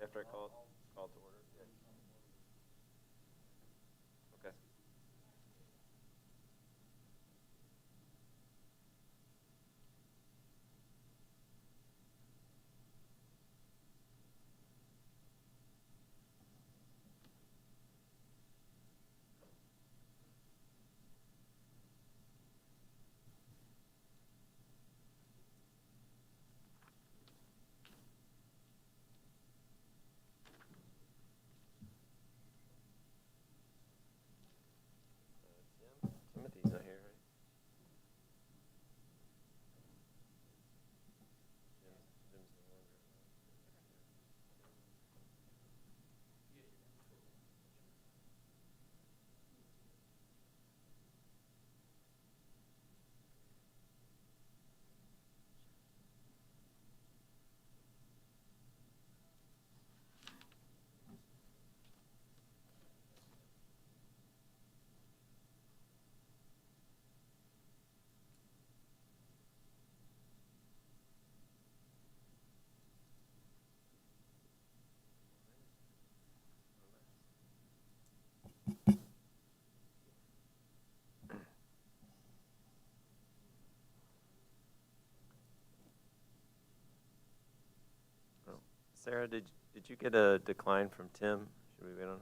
After I call to order? Yeah. Okay. Timothy's not here, right? Jim's no longer. Oh. Sarah, did you get a decline from Tim? Should we wait on?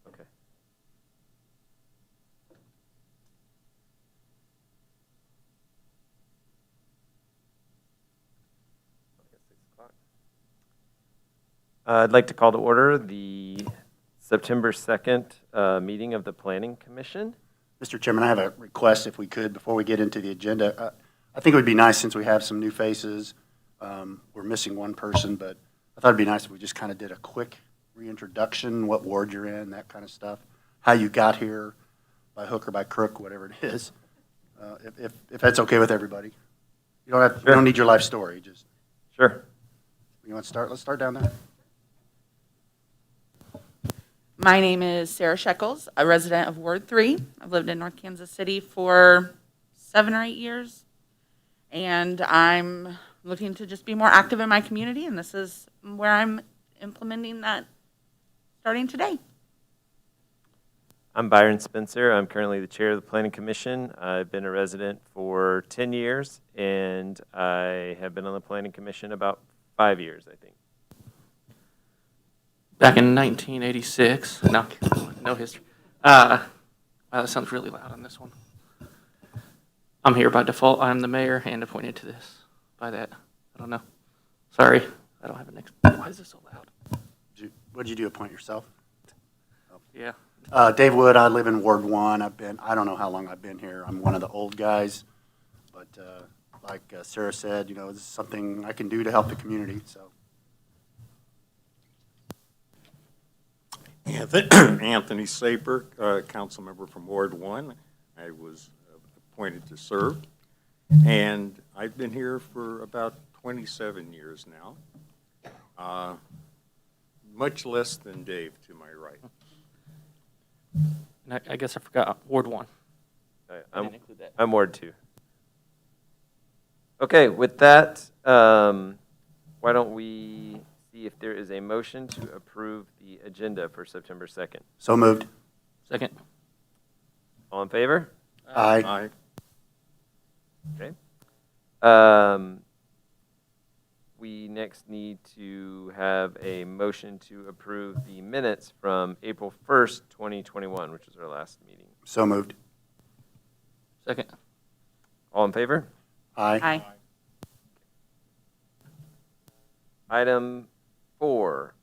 Okay. I guess 6 o'clock. I'd like to call to order the September 2nd meeting of the Planning Commission. Mr. Chairman, I have a request, if we could, before we get into the agenda. I think it would be nice, since we have some new faces, we're missing one person, but I thought it'd be nice if we just kind of did a quick reintroduction, what ward you're in, that kind of stuff, how you got here, by hook or by crook, whatever it is, if that's okay with everybody. You don't need your life story, just. Sure. You want to start? Let's start down there. My name is Sarah Shekels, a resident of Ward 3. I've lived in North Kansas City for 7 or 8 years, and I'm looking to just be more active in my community, and this is where I'm implementing that starting today. I'm Byron Spencer. I'm currently the chair of the Planning Commission. I've been a resident for 10 years, and I have been on the Planning Commission about 5 years, I think. Back in 1986. No history. Wow, that sounds really loud on this one. I'm here by default. I'm the mayor and appointed to this by that. I don't know. Sorry, I don't have an Why is this so loud? What did you do, appoint yourself? Yeah. Dave Wood, I live in Ward 1. I don't know how long I've been here. I'm one of the old guys, but like Sarah said, this is something I can do to help the community, so. Anthony Saper, council member from Ward 1. I was appointed to serve, and I've been here for about 27 years now. Much less than Dave to my right. And I guess I forgot Ward 1. I I'm, didn't include that. I'm Ward 2. Okay, with that, why don't we see if there is a motion to approve the agenda for September 2nd. So moved. Second. All in favor? Aye. Okay. We next need to have a motion to approve the minutes from April 1st, 2021, which is our last meeting. So moved. Second. All in favor? Aye. Item 4,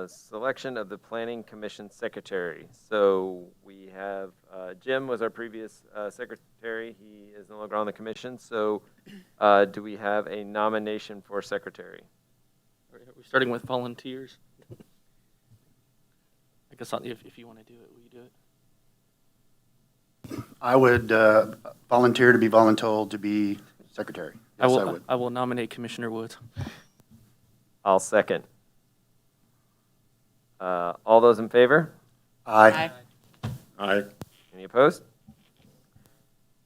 selection of the Planning Commission Secretary. So we have, Jim was our previous secretary. He is no longer on the commission. So do we have a nomination for secretary? Are we starting with volunteers? I guess if you want to do it, will you do it? I would volunteer to be voluntold to be secretary. Yes, I would. I will nominate Commissioner Woods. I'll second. All those in favor? Aye. Aye. Any opposed?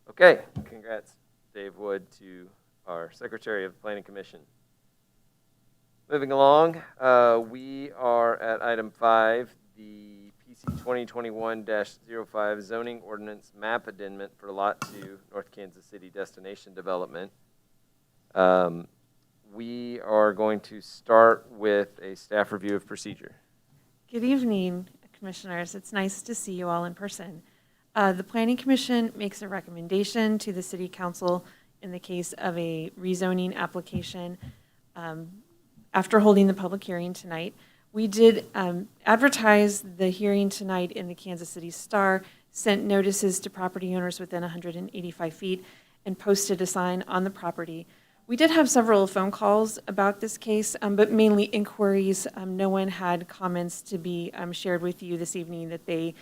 Okay, congrats, Dave Wood, to our Secretary of the Planning Commission. Moving along, we are at item 5, the PC 2021-05 zoning ordinance map amendment for Lot 2, North Kansas City Destination Development. We are going to start with a staff review of procedure. Good evening, Commissioners. It's nice to see you all in person. The Planning Commission makes a recommendation to the City Council in the case of a rezoning application. After holding the public hearing tonight, we did advertise the hearing tonight in the Kansas City Star, sent notices to property owners within 185 feet, and posted a sign on the property. We did have several phone calls about this case, but mainly inquiries. No one had comments to be shared with you this evening that they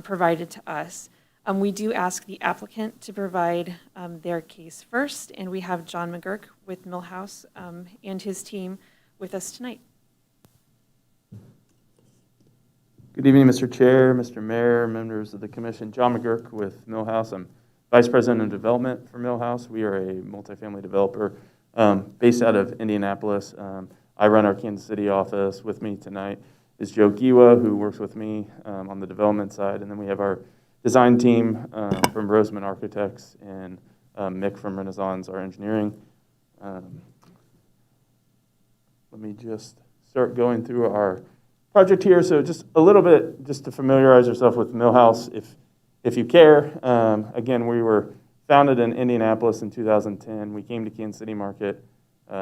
provided to us. We do ask the applicant to provide their case first, and we have John McGurk with Millhouse and his team with us tonight. Good evening, Mr. Chair, Mr. Mayor, members of the commission. John McGurk with Millhouse. I'm Vice President of Development for Millhouse. We are a multifamily developer based out of Indianapolis. I run our Kansas City office. With me tonight is Joe Giwa, who works with me on the development side. And then we have our design team from Roseman Architects and Mick from Renaissance, our engineering. Let me just start going through our project here. So just a little bit, just to familiarize yourself with Millhouse, if you care. Again, we were founded in Indianapolis in 2010. We came to Kansas City market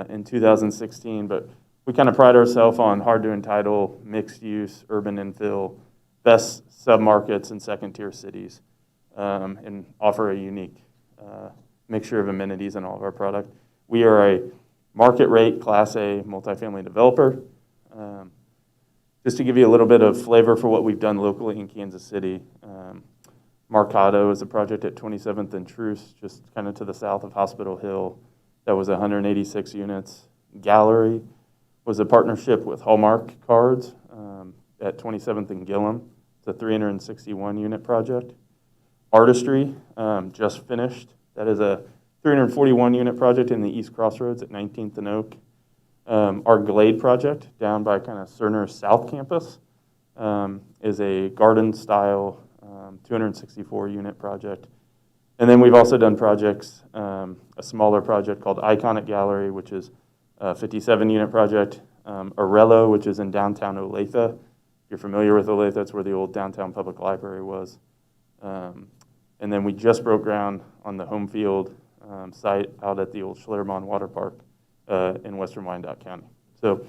in 2016, but we kind of pride ourselves on hard to entitle, mixed use, urban infill, best submarkets and second-tier cities, and offer a unique mixture of amenities in all of our product. We are a market rate Class A multifamily developer. Just to give you a little bit of flavor for what we've done locally in Kansas City, Marcado is a project at 27th and Truce, just kind of to the south of Hospital Hill. That was 186 units. Gallery was a partnership with Hallmark Cards at 27th and Gillum. It's a 361 unit project. Artistry just finished. That is a 341 unit project in the East Crossroads at 19th and Oak. Our Glade project down by kind of Cerner South Campus is a garden style 264 unit project. And then we've also done projects, a smaller project called Iconic Gallery, which is a 57 unit project. Arello, which is in downtown Olathe. If you're familiar with Olathe, that's where the old downtown public library was. And then we just broke ground on the home field site out at the old Schlermont Water Park in western Wyandotte County. So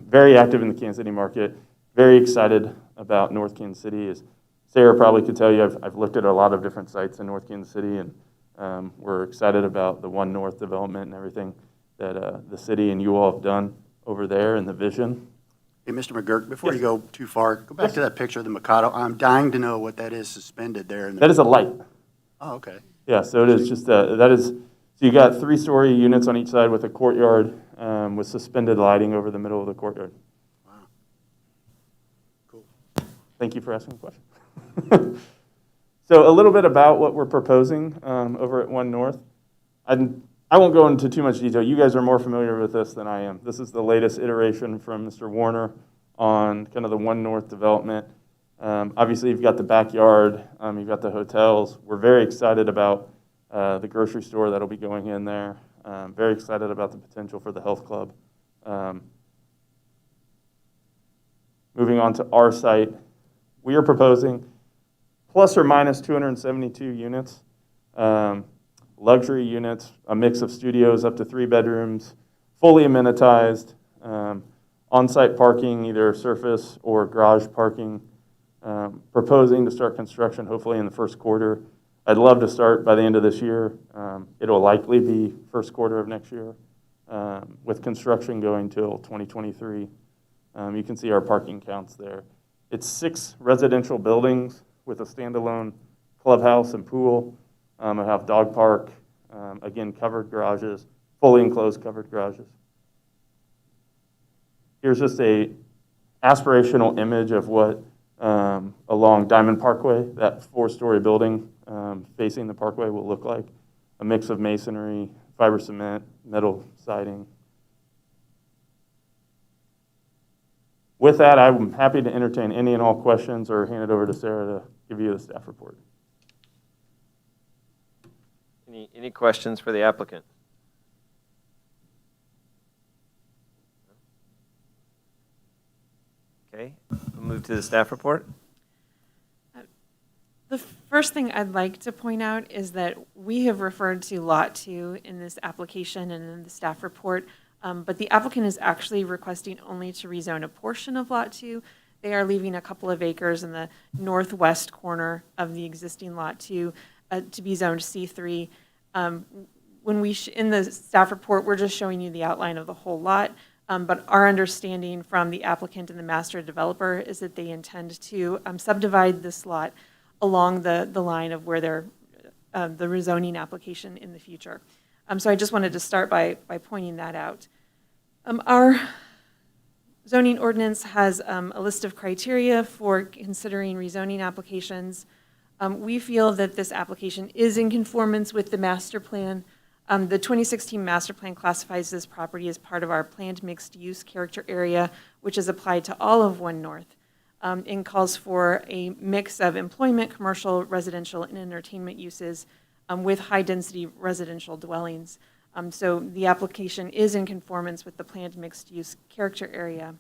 very active in the Kansas City market, very excited about North Kansas City. As Sarah probably could tell you, I've looked at a lot of different sites in North Kansas City, and we're excited about the One North development and everything that the city and you all have done over there and the vision. Hey, Mr. McGurk, before you go too far, go back to that picture of the Mikado. I'm dying to know what that is suspended there. That is a light. Oh, okay. Yeah, so it is just that is. So you got 3-story units on each side with a courtyard with suspended lighting over the middle of the courtyard. Wow. Cool. Thank you for asking the question. So a little bit about what we're proposing over at One North. I won't go into too much detail. You guys are more familiar with this than I am. This is the latest iteration from Mr. Warner on kind of the One North development. Obviously, you've got the backyard. You've got the hotels. We're very excited about the grocery store that'll be going in there. Very excited about the potential for the health club. Moving on to our site, we are proposing plus or minus 272 units, luxury units, a mix of studios up to 3 bedrooms, fully amenitized, on-site parking, either surface or garage parking. Proposing to start construction hopefully in the first quarter. I'd love to start by the end of this year. It'll likely be first quarter of next year, with construction going till 2023. You can see our parking counts there. It's 6 residential buildings with a standalone clubhouse and pool. I have dog park, again, covered garages, fully enclosed covered garages. Here's just a aspirational image of what along Diamond Parkway, that 4-story building facing the parkway will look like. A mix of masonry, fiber cement, metal siding. with that, I'm happy to entertain any and all questions or hand it over to Sarah to give you the staff report. Any questions for the applicant? Okay, we'll move to the staff report. The first thing I'd like to point out is that we have referred to Lot 2 in this application and in the staff report, but the applicant is actually requesting only to rezone a portion of Lot 2. They are leaving a couple of acres in the northwest corner of the existing Lot 2 to be zoned C3. When in the staff report, we're just showing you the outline of the whole lot, but our understanding from the applicant and the master developer is that they intend to subdivide this lot along the line of where they're the rezoning application in the future. So I just wanted to start by pointing that out. Our zoning ordinance has a list of criteria for considering rezoning applications. We feel that this application is in conformance with the master plan. The 2016 master plan classifies this property as part of our planned mixed-use character area, which is applied to all of 1 North. And calls for a mix of employment, commercial, residential, and entertainment uses with high-density residential dwellings. So the application is in conformance with the planned mixed-use character area.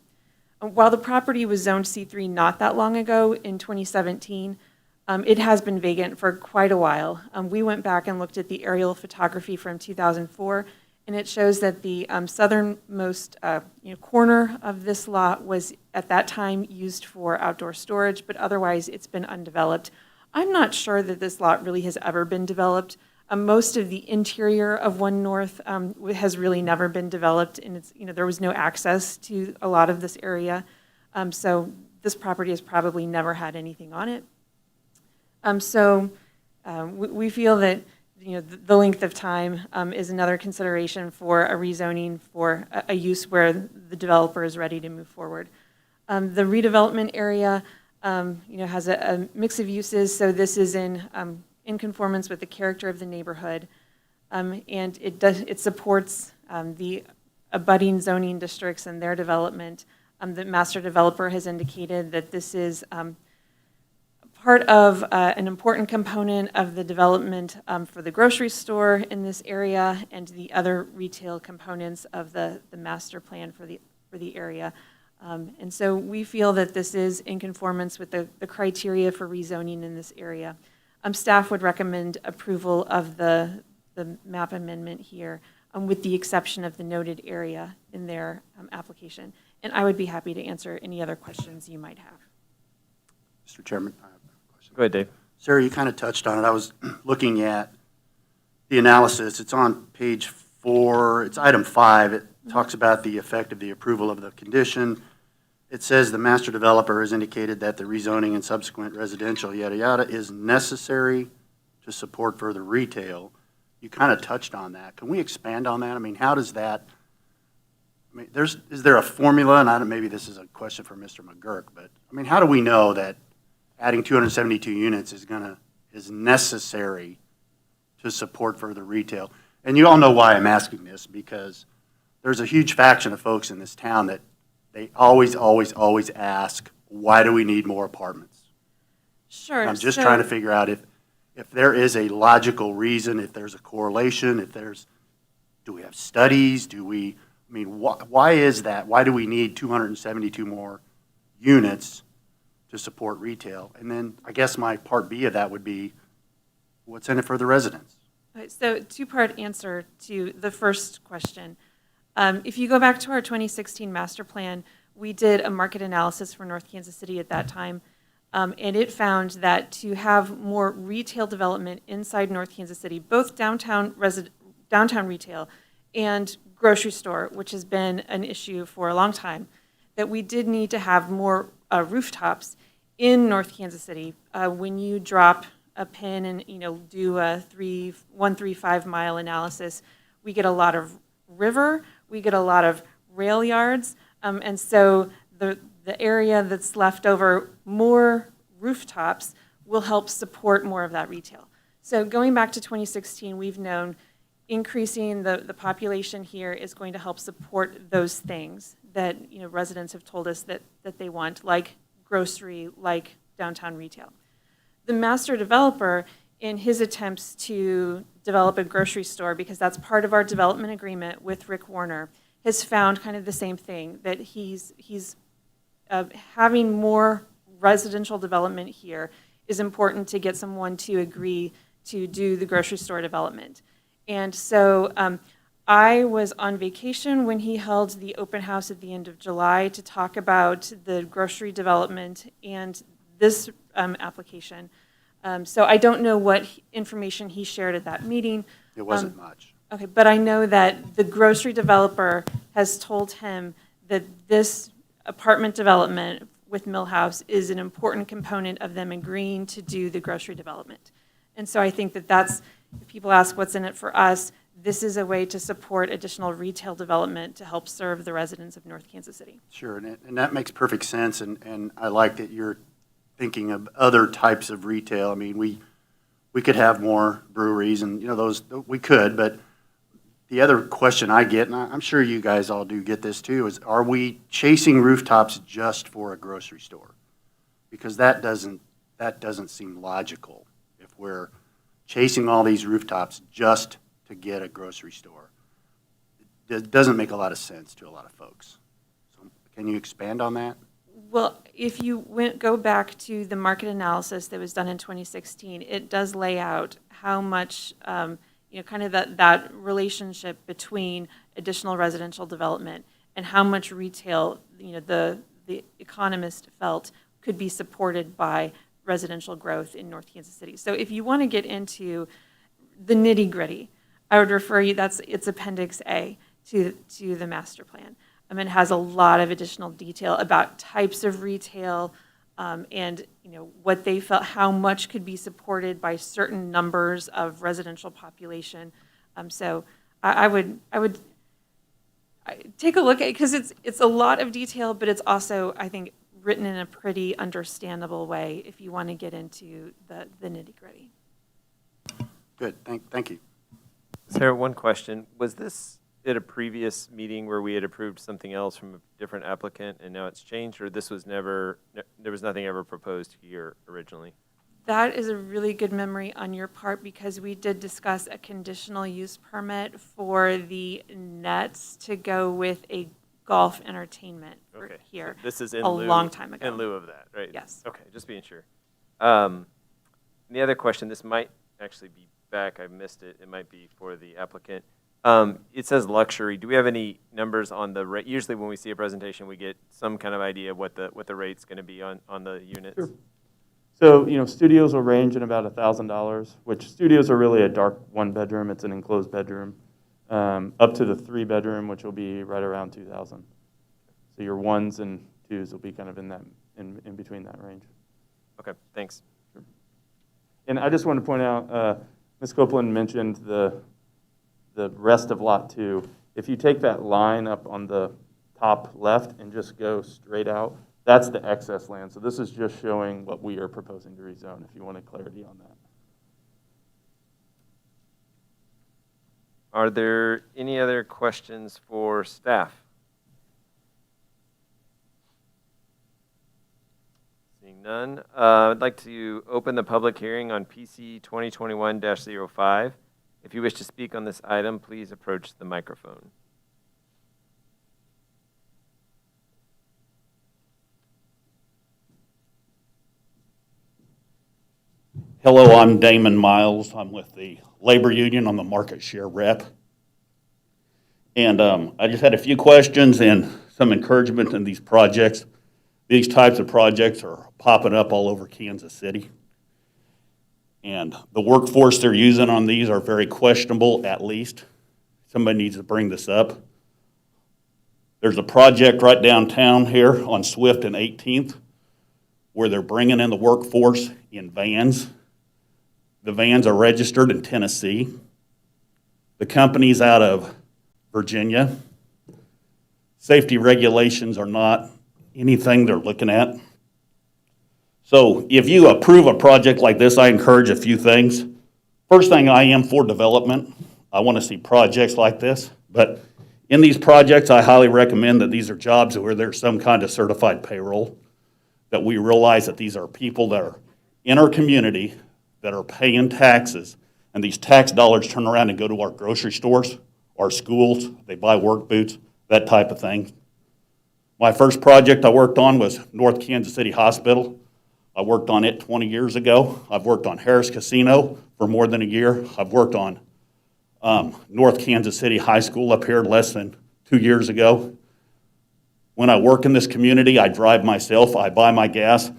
While the property was zoned C3 not that long ago, in 2017, it has been vacant for quite a while. We went back and looked at the aerial photography from 2004, and it shows that the southernmost corner of this lot was at that time used for outdoor storage, but otherwise it's been undeveloped. I'm not sure that this lot really has ever been developed. Most of the interior of 1 North has really never been developed, and it's, there was no access to a lot of this area. So this property has probably never had anything on it. We feel that the length of time is another consideration for a rezoning for a use where the developer is ready to move forward. The redevelopment area, has a mix of uses, so this is in conformance with the character of the neighborhood, and it supports the abutting zoning districts and their development. The master developer has indicated that this is part of an important component of the development for the grocery store in this area and the other retail components of the master plan for the area. And so we feel that this is in conformance with the criteria for rezoning in this area. Staff would recommend approval of the map amendment here, with the exception of the noted area in their application. And I would be happy to answer any other questions you might have. Mr. Chairman, I have a question. Go ahead, Dave. Sarah, you kind of touched on it. I was looking at the analysis. It's on page 4. It's item 5. It talks about the effect of the approval of the condition. It says the master developer has indicated that the rezoning and subsequent residential yada yada is necessary to support further retail. You kind of touched on that. Can we expand on that? I mean, how does that, is there a formula, and maybe this is a question for Mr. McGurk, but I mean, how do we know that adding 272 units is necessary to support further retail? And you all know why I'm asking this, because there's a huge faction of folks in this town that they always ask, why do we need more apartments? Sure. I'm just trying to figure out if there is a logical reason, if there's a correlation, do we have studies? Why is that? Why do we need 272 more units to support retail? And then I guess my part B of that would be, what's in it for the residents? So two-part answer to the first question. If you go back to our 2016 master plan, we did a market analysis for North Kansas City at that time, and it found that to have more retail development inside North Kansas City, both downtown retail and grocery store, which has been an issue for a long time, that we did need to have more rooftops in North Kansas City. When you drop a pin and do a 135 mile analysis, we get a lot of river, we get a lot of rail yards, and so the area that's left over, more rooftops, will help support more of that retail. So going back to 2016, we've known increasing the population here is going to help support those things that, residents have told us that they want, like grocery, like downtown retail. The master developer, in his attempts to develop a grocery store, because that's part of our development agreement with Rick Warner, has found kind of the same thing, that he's having more residential development here is important to get someone to agree to do the grocery store development. And so I was on vacation when he held the open house at the end of July to talk about the grocery development and this application. So I don't know what information he shared at that meeting. It wasn't much. Okay, but I know that the grocery developer has told him that this apartment development with Millhouse is an important component of them agreeing to do the grocery development. And so I think that that's, if people ask what's in it for us, this is a way to support additional retail development to help serve the residents of North Kansas City. Sure, and that makes perfect sense, and I like that you're thinking of other types of retail. I mean, we could have more breweries, and, those, we could, but the other question I get, and I'm sure you guys all do get this too, is are we chasing rooftops just for a grocery store? Because that doesn't seem logical if we're chasing all these rooftops just to get a grocery store. It doesn't make a lot of sense to a lot of folks. So can you expand on that? Well, if you go back to the market analysis that was done in 2016, it does lay out how much, kind of that relationship between additional residential development and how much retail, the economist felt could be supported by residential growth in North Kansas City. So if you want to get into the nitty-gritty, I would refer you, it's Appendix A to the master plan. It has a lot of additional detail about types of retail, and what they felt, how much could be supported by certain numbers of residential population. So I would take a look at it, because it's a lot of detail, but it's also, I think, written in a pretty understandable way if you want to get into the nitty-gritty. Good, thank you. Sarah, one question. Was this at a previous meeting where we had approved something else from a different applicant and now it's changed, or this was there was nothing ever proposed here originally? That is a really good memory on your part, because we did discuss a conditional use permit for the nets to go with a golf entertainment Okay. here. So this is in a lieu, long time ago. In lieu of that, right? Yes. Okay, just being sure. The other question, this might actually be back, I missed it. It might be for the applicant. It says luxury. Do we have any numbers on the rate? Usually when we see a presentation, we get some kind of idea of what the rate's going to be on the units. Sure. So, studios will range in about $1,000, which studios are really a dark one-bedroom. It's an enclosed bedroom, up to the three-bedroom, which will be right around $2,000. So your ones and twos will be kind of in between that range. Okay, thanks. Sure. And I just want to point out, Ms. Copeland mentioned the rest of Lot 2. If you take that line up on the top left and just go straight out, that's the excess land. So this is just showing what we are proposing to rezone, if you wanted clarity on that. Are there any other questions for staff? Seeing none, I'd like to open the public hearing on PC 2021-05. If you wish to speak on this item, please approach the microphone. Hello, I'm Damon Miles. I'm with the Labor Union. I'm the market share rep. And I just had a few questions and some encouragement in these projects. These types of projects are popping up all over Kansas City. And the workforce they're using on these are very questionable, at least. Somebody needs to bring this up. There's a project right downtown here on Swift and 18th where they're bringing in the workforce in vans. The vans are registered in Tennessee. The company's out of Virginia. Safety regulations are not anything they're looking at. So if you approve a project like this, I encourage a few things. First thing, I am for development. I want to see projects like this, but in these projects, I highly recommend that these are jobs where there's some kind of certified payroll, that we realize that these are people that are in our community that are paying taxes, and these tax dollars turn around and go to our grocery stores, our schools, they buy work boots, that type of thing. My first project I worked on was North Kansas City Hospital. I worked on it 20 years ago. I've worked on Harris Casino for more than a year. I've worked on North Kansas City High School up here less than 2 years ago. When I work in this community, I drive myself, I buy my gas.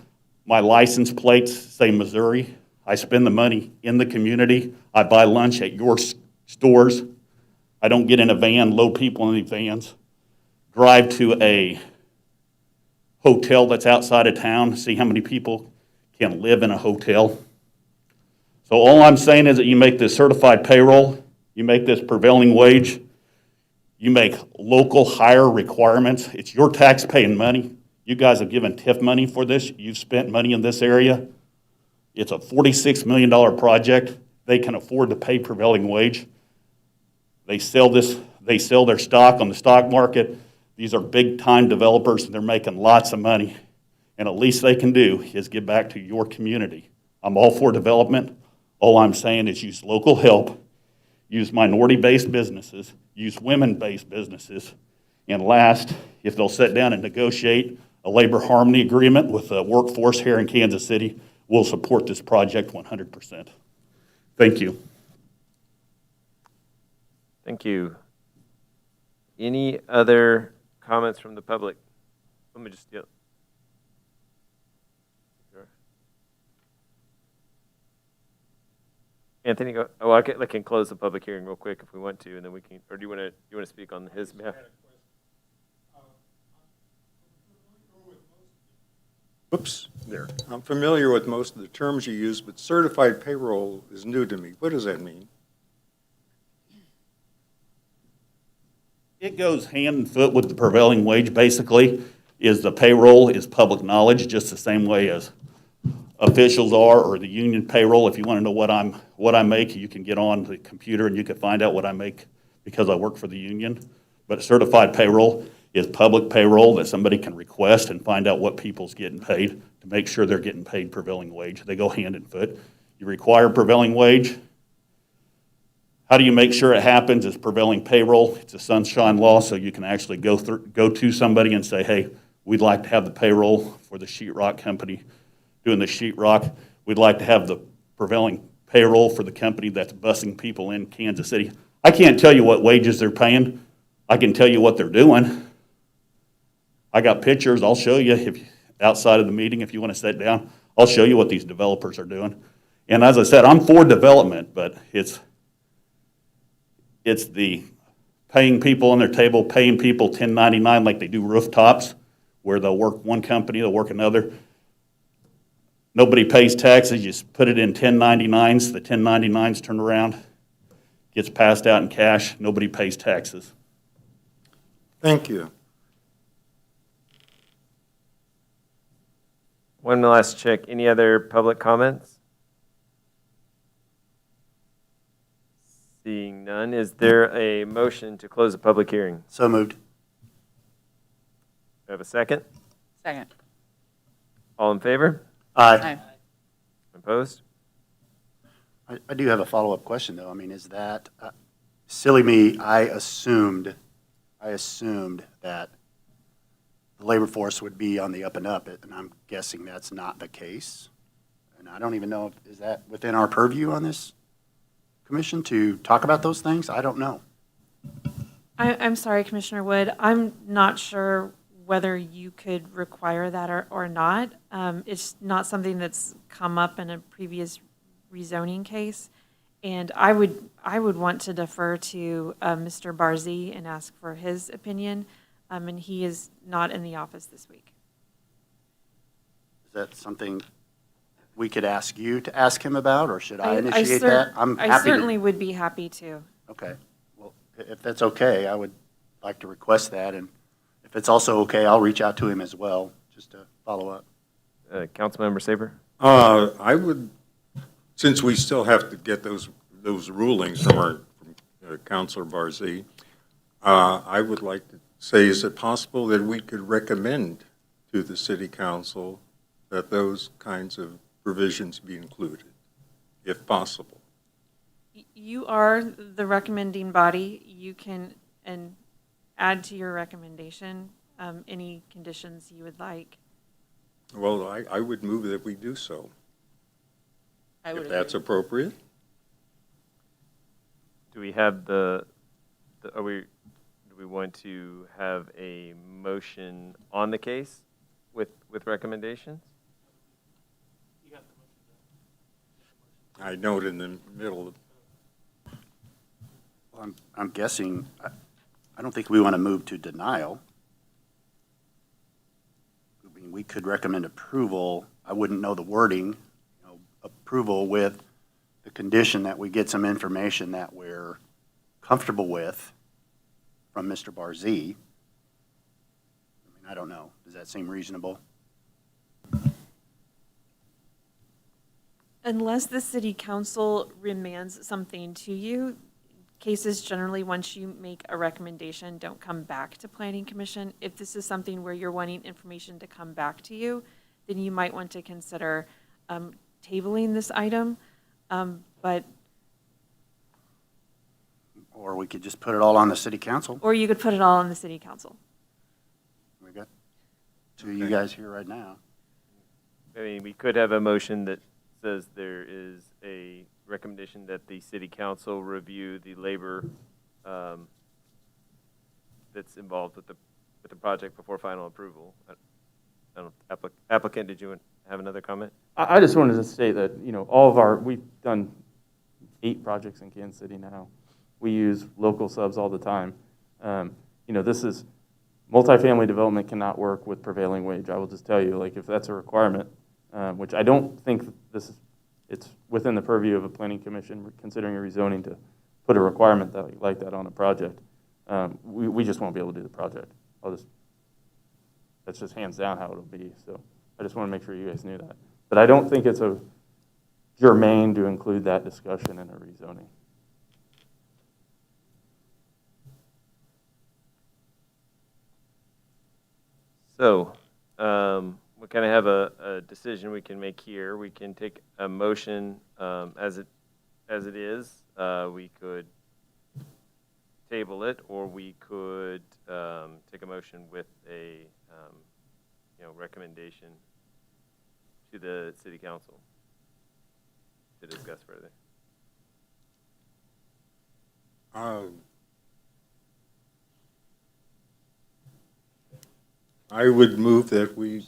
My license plates say Missouri. I spend the money in the community. I buy lunch at your stores. I don't get in a van, load people in the vans, drive to a hotel that's outside of town, see how many people can live in a hotel. So all I'm saying is that you make this certified payroll, you make this prevailing wage, you make local hire requirements. It's your tax-paying money. You guys have given TIF money for this. You've spent money in this area. It's a $46 million project. They can afford to pay prevailing wage. They sell their stock on the stock market. These are big-time developers, and they're making lots of money. And the least they can do is give back to your community. I'm all for development. All I'm saying is use local help, use minority-based businesses, use women-based businesses, and last, if they'll sit down and negotiate a labor harmony agreement with the workforce here in Kansas City, we'll support this project 100%. Thank you. Thank you. Any other comments from the public? Let me just, yep. Sure. Anthony, go, oh, I can close the public hearing real quick if we want to, and then we can, or do you want to speak on his behalf? Whoops, there. I'm familiar with most of the terms you use, but certified payroll is new to me. What does that mean? It goes hand and foot with the prevailing wage, basically, is the payroll is public knowledge, just the same way as officials are, or the union payroll. If you want to know what I make, you can get on the computer and you can find out what I make because I work for the union. But certified payroll is public payroll that somebody can request and find out what people's getting paid to make sure they're getting paid prevailing wage. They go hand in foot. You require prevailing wage. How do you make sure it happens? It's prevailing payroll. It's a sunshine law, so you can actually go to somebody and say, hey, we'd like to have the payroll for the sheetrock company doing the sheetrock. We'd like to have the prevailing payroll for the company that's busing people in Kansas City. I can't tell you what wages they're paying. I can tell you what they're doing. I got pictures. I'll show you outside of the meeting if you want to sit down. I'll show you what these developers are doing. And as I said, I'm for development, but it's the paying people on their table, paying people 1099 like they do rooftops, where they'll work one company, they'll work another. Nobody pays taxes. You just put it in 1099s. The 1099s turn around, gets passed out in cash. Nobody pays taxes. Thank you. One last check. Any other public comments? Seeing none, is there a motion to close the public hearing? So moved. Do I have a second? Second. All in favor? Aye. Aye. Opposed? I do have a follow-up question, though. I mean, is that, silly me, I assumed that the labor force would be on the up and up, and I'm guessing that's not the case. And I don't even know, is that within our purview on this commission to talk about those things? I don't know. I'm sorry, Commissioner Wood. I'm not sure whether you could require that or not. It's not something that's come up in a previous rezoning case. And I would want to defer to Mr. Barzee and ask for his opinion. And he is not in the office this week. Is that something we could ask you to ask him about, or should I initiate cer- that? I'm happy I to. certainly would be happy to. Okay. Well, if that's okay, I would like to request that. And if it's also okay, I'll reach out to him as well, just to follow up. Councilmember Saber? I would, since we still have to get those rulings from our Counselor Barzee. I would like to say, is it possible that we could recommend to the city council that those kinds of provisions be included, if possible? You are the recommending body. You can and add to your recommendation any conditions you would like. Well, I would move that we do so, I would if that's agree. appropriate. Do we have do we want to have a motion on the case with recommendations? I note in the middle of Well, I'm guessing, I don't think we want to move to denial. I mean, we could recommend approval. I wouldn't know the wording, approval with the condition that we get some information that we're comfortable with from Mr. Barzee. I mean, I don't know. Does that seem reasonable? Unless the city council remands something to you, cases generally, once you make a recommendation, don't come back to planning commission. If this is something where you're wanting information to come back to you, then you might want to consider tabling this item. But, Or we could just put it all on the city council. or you could put it all on the city council. We got two of you guys here right now. I mean, we could have a motion that says there is a recommendation that the city council review the labor that's involved with the project before final approval. I don't, applicant, did you have another comment? I just wanted to say that, we've done 8 projects in Kansas City now. We use local subs all the time. This is, multifamily development cannot work with prevailing wage. I will just tell you, if that's a requirement, which I don't think it's within the purview of a planning commission considering a rezoning to put a requirement like that on a project. We just won't be able to do the project. That's just hands down how it'll be. So I just want to make sure you guys knew that. But I don't think it's a germane to include that discussion in a rezoning. So, we kind of have a decision we can make here. We can take a motion as it is. We could table it, or we could take a motion with a recommendation to the city council to discuss further. I would move that we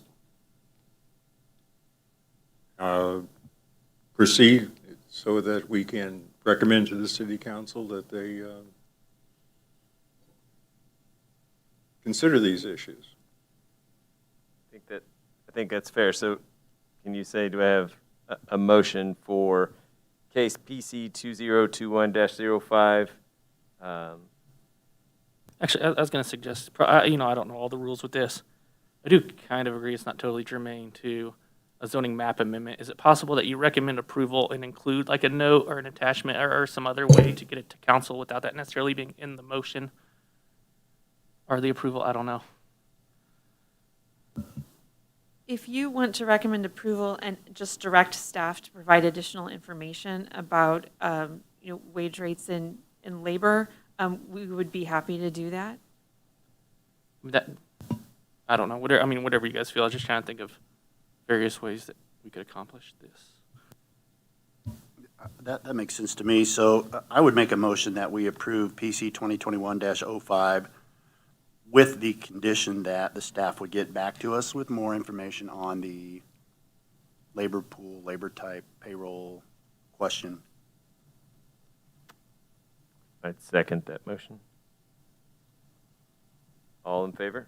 proceed so that we can recommend to the city council that they consider these issues. I think that's fair. So can you say, do I have a motion for case PC 2021-05? Actually, I was going to suggest, I don't know all the rules with this. I do kind of agree it's not totally germane to a zoning map amendment. Is it possible that you recommend approval and include like a note or an attachment or some other way to get it to council without that necessarily being in the motion or the approval? I don't know. If you want to recommend approval and just direct staff to provide additional information about, wage rates in labor, we would be happy to do that. I don't know. Whatever you guys feel. I was just trying to think of various ways that we could accomplish this. That makes sense to me. So I would make a motion that we approve PC 2021-05 with the condition that the staff would get back to us with more information on the labor pool, labor type, payroll question. I'd second that motion. All in favor?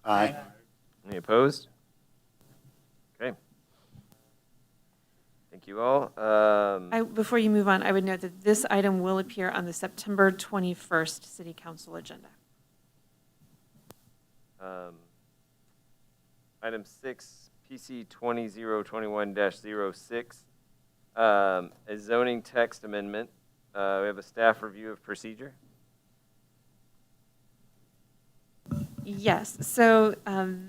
Aye. Any opposed? Okay. Thank you all. Before you move on, I would note that this item will appear on the September 21st City Council agenda. Item 6, PC 2021-06, a zoning text amendment We have a staff review of procedure. Yes, so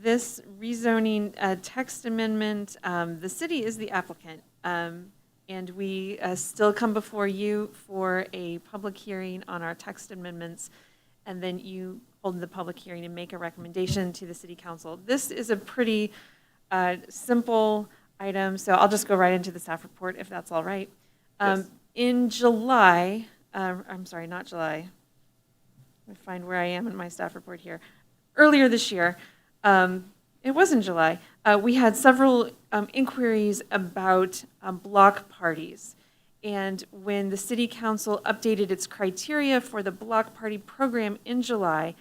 this rezoning text amendment, the city is the applicant. And we still come before you for a public hearing on our text amendments. And then you hold the public hearing and make a recommendation to the city council. This is a pretty simple item, so I'll just go right into the staff report if that's all right. Yes. In July, I'm sorry, not July. Let me find where I am in my staff report here. Earlier this year, it was in July, we had several inquiries about block parties. And when the city council updated its criteria for the block party program in July,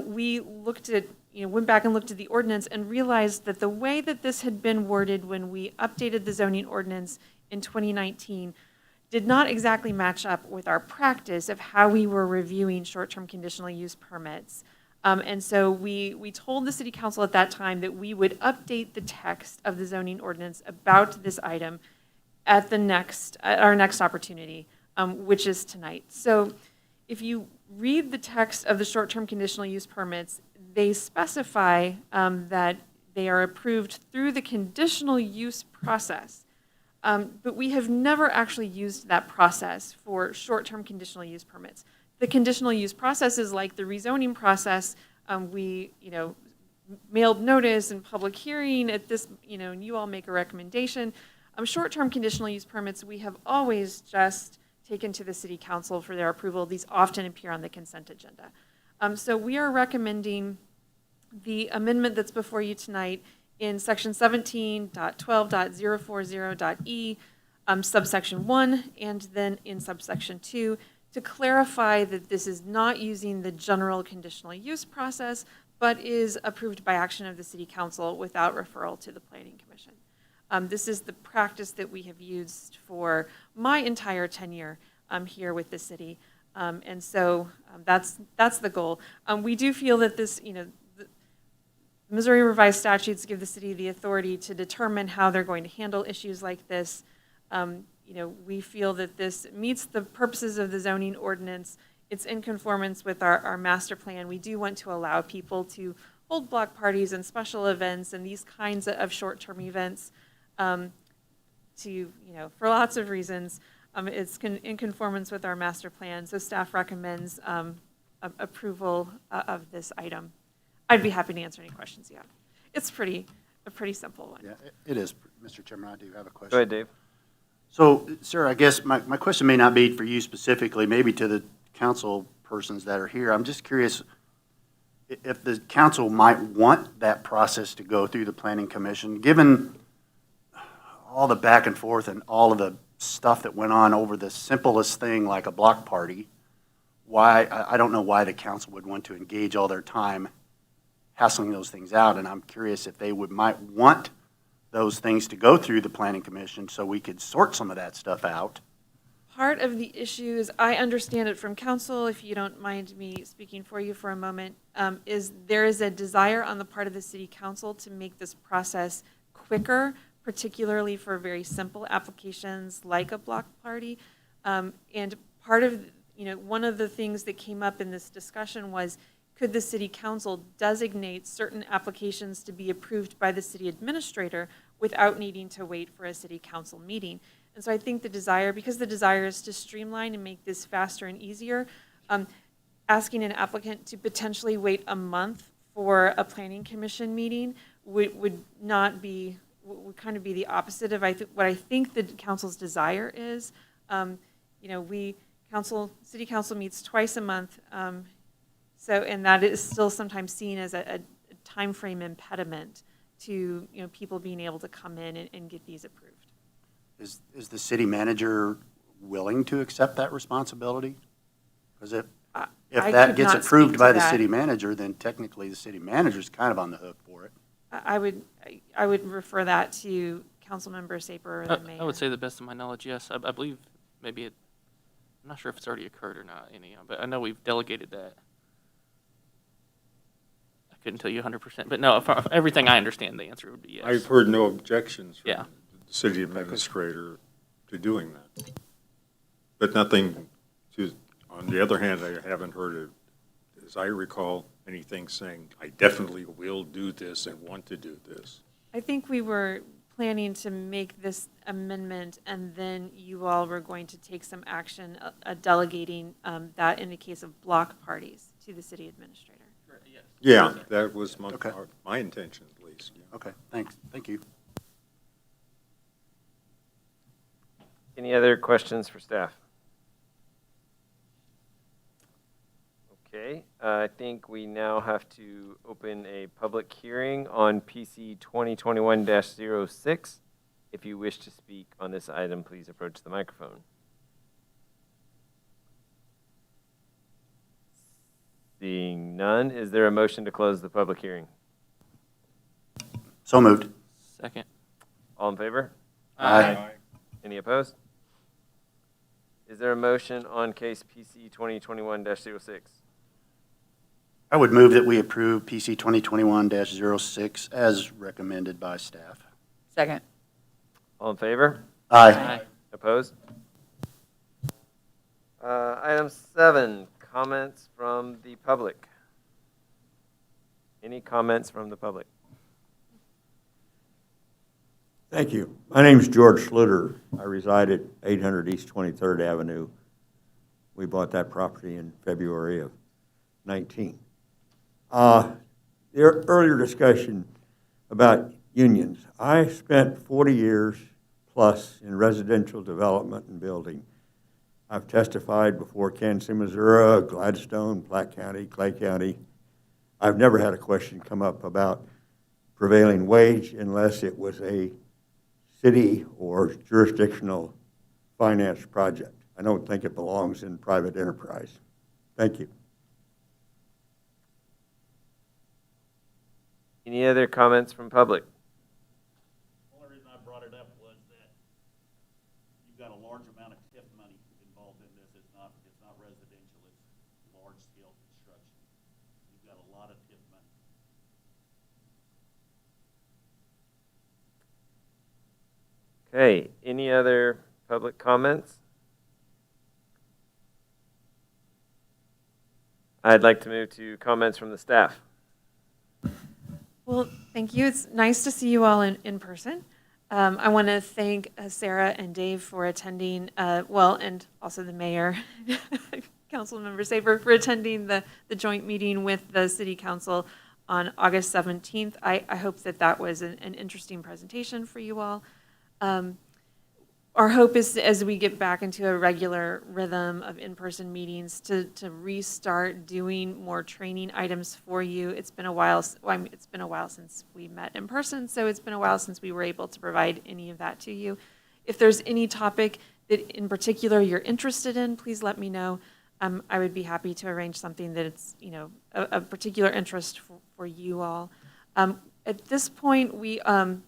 we looked at, went back and looked at the ordinance and realized that the way that this had been worded when we updated the zoning ordinance in 2019 did not exactly match up with our practice of how we were reviewing short-term conditional use permits. And so we told the city council at that time that we would update the text of the zoning ordinance about this item at our next opportunity, which is tonight. So if you read the text of the short-term conditional use permits, they specify that they are approved through the conditional use process. But we have never actually used that process for short-term conditional use permits. The conditional use process is like the rezoning process. We, mailed notice and public hearing at this, and you all make a recommendation. Short-term conditional use permits, we have always just taken to the city council for their approval. These often appear on the consent agenda. So we are recommending the amendment that's before you tonight in section 17.12.040.e, subsection 1, and then in subsection 2, to clarify that this is not using the general conditional use process, but is approved by action of the city council without referral to the planning commission. This is the practice that we have used for my entire tenure here with the city. And so that's the goal. We do feel that this, the Missouri revised statutes give the city the authority to determine how they're going to handle issues like this. We feel that this meets the purposes of the zoning ordinance. It's in conformance with our master plan. We do want to allow people to hold block parties and special events and these kinds of short-term events for lots of reasons. It's in conformance with our master plan, so staff recommends approval of this item. I'd be happy to answer any questions you have. It's a pretty simple one. Yeah, it is, Mr. Chairman, I do have a question. Go ahead, Dave. So, sir, I guess my question may not be for you specifically, maybe to the council persons that are here. I'm just curious if the council might want that process to go through the planning commission, given all the back and forth and all of the stuff that went on over the simplest thing like a block party. I don't know why the council would want to engage all their time hassling those things out, and I'm curious if they might want those things to go through the planning commission so we could sort some of that stuff out. Part of the issue is, I understand it from council, if you don't mind me speaking for you for a moment, is there is a desire on the part of the city council to make this process quicker, particularly for very simple applications like a block party. And part of, one of the things that came up in this discussion was, could the city council designate certain applications to be approved by the city administrator without needing to wait for a city council meeting? And so I think because the desire is to streamline and make this faster and easier, asking an applicant to potentially wait a month for a planning commission meeting would kind of be the opposite of what I think the council's desire is. City council meets twice a month. And that is still sometimes seen as a time frame impediment to people being able to come in and get these approved. Is the city manager willing to accept that responsibility? Because if I that could gets not approved speak by to the that. city manager, then technically the city manager's kind of on the hook for it. I would refer that to Councilmember Saper or the mayor. I would say the best of my knowledge, yes. I believe maybe I'm not sure if it's already occurred or not, but I know we've delegated that. I couldn't tell you 100%, but no, from everything I understand, the answer would be yes. I've heard no objections from Yeah. the city administrator to doing that. But nothing On the other hand, I haven't heard, as I recall, anything saying, I definitely will do this and want to do this. I think we were planning to make this amendment, and then you all were going to take some action delegating that in the case of block parties to the city administrator. Yeah, that was Okay. my intention, at least. Yeah. Okay, thanks. Thank you. Any other questions for staff? Okay, I think we now have to open a public hearing on PC 2021-06. If you wish to speak on this item, please approach the microphone. Seeing none, is there a motion to close the public hearing? So moved. Second. All in favor? Aye. Any opposed? Is there a motion on case PC 2021-06? I would move that we approve PC 2021-06 as recommended by staff. Second. All in favor? Aye. Opposed? Item 7, comments from the public. Any comments from the public? Thank you. My name is George Schluter. I reside at 800 East 23rd Avenue. We bought that property in February of 19. The earlier discussion about unions. I spent 40 years plus in residential development and building. I've testified before Kansas City, Missouri, Gladstone, Platte County, Clay County. I've never had a question come up about prevailing wage unless it was a city or jurisdictional finance project. I don't think it belongs in private enterprise. Thank you. Any other comments from public? The only reason I brought it up was that you've got a large amount of TIF money involved in this. It's not residential, it's large-scale construction. You've got a lot of TIF money. Okay, any other public comments? I'd like to move to comments from the staff. Well, thank you. It's nice to see you all in person. I want to thank Sarah and Dave for attending, and also the mayor, Councilmember Saber, for attending the joint meeting with the city council on August 17th. I hope that was an interesting presentation for you all. Our hope is, as we get back into a regular rhythm of in-person meetings, to restart doing more training items for you. It's been a while. It's been a while since we met in person, so it's been a while since we were able to provide any of that to you. If there's any topic that in particular you're interested in, please let me know. I would be happy to arrange something that it's a particular interest for you all. At this point, we are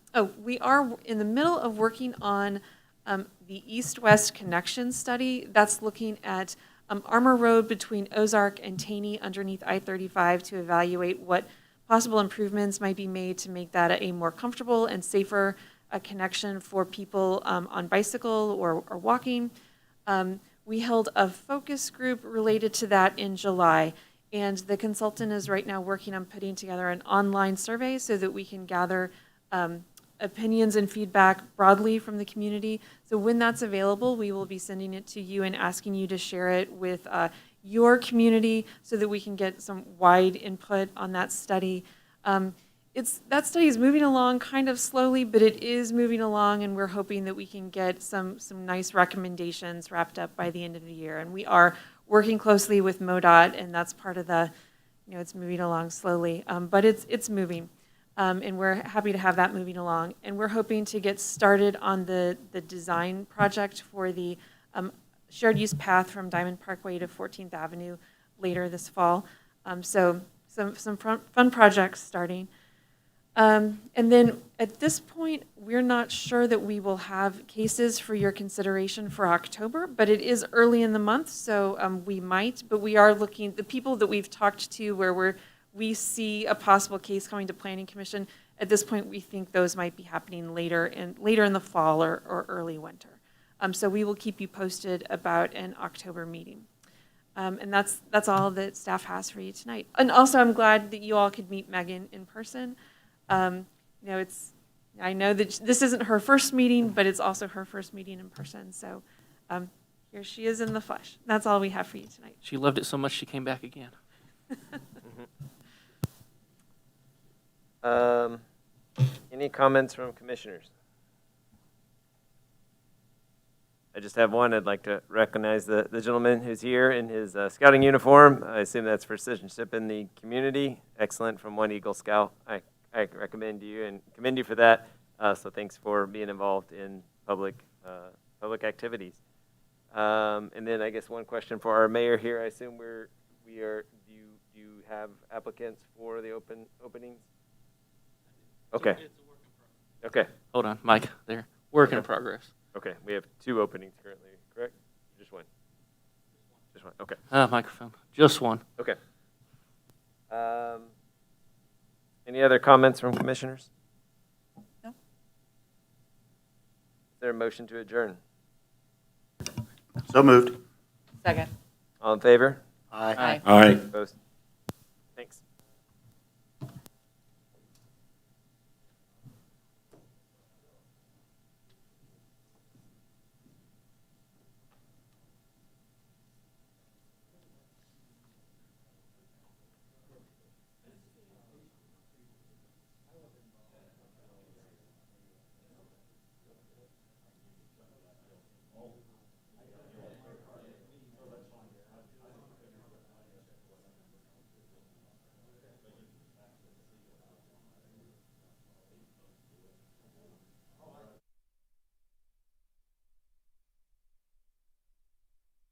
in the middle of working on the east-west connection study. That's looking at Armour Road between Ozark and Taney underneath I-35 to evaluate what possible improvements might be made to make that a more comfortable and safer connection for people on bicycle or walking. We held a focus group related to that in July, and the consultant is right now working on putting together an online survey so that we can gather opinions and feedback broadly from the community. So when that's available, we will be sending it to you and asking you to share it with your community so that we can get some wide input on that study. That study is moving along kind of slowly, but it is moving along, and we're hoping that we can get some nice recommendations wrapped up by the end of the year. And we are working closely with MoDOT, and that's part of the, it's moving along slowly, but it's moving. And we're happy to have that moving along. And we're hoping to get started on the design project for the shared use path from Diamond Parkway to 14th Avenue later this fall. So some fun projects starting. And then at this point, we're not sure that we will have cases for your consideration for October, but it is early in the month, so we might. But we are looking, the people that we've talked to where we see a possible case coming to Planning Commission, at this point, we think those might be happening later in the fall or early winter. So we will keep you posted about an October meeting. And that's all that staff has for you tonight. And also, I'm glad that you all could meet Megan in person. I know that this isn't her first meeting, but it's also her first meeting in person. So here she is in the flesh. That's all we have for you tonight. She loved it so much she came back again. Any comments from commissioners? I just have one. I'd like to recognize the gentleman who's here in his scouting uniform. I assume that's for citizenship in the community. Excellent from One Eagle Scout. I recommend you and commend you for that. So thanks for being involved in public activities. And then I guess one question for our mayor here. I assume we are. Do you have applicants for the openings? Okay. Okay. Hold on, Mike, there. Work in progress. Okay. We have 2 openings currently, correct? Just one. Just one. Okay. Microphone, just one. Okay. Any other comments from commissioners? No. Is there a motion to adjourn? So moved. Second. All in favor? Aye. Aye. Aye. Opposed? Thanks.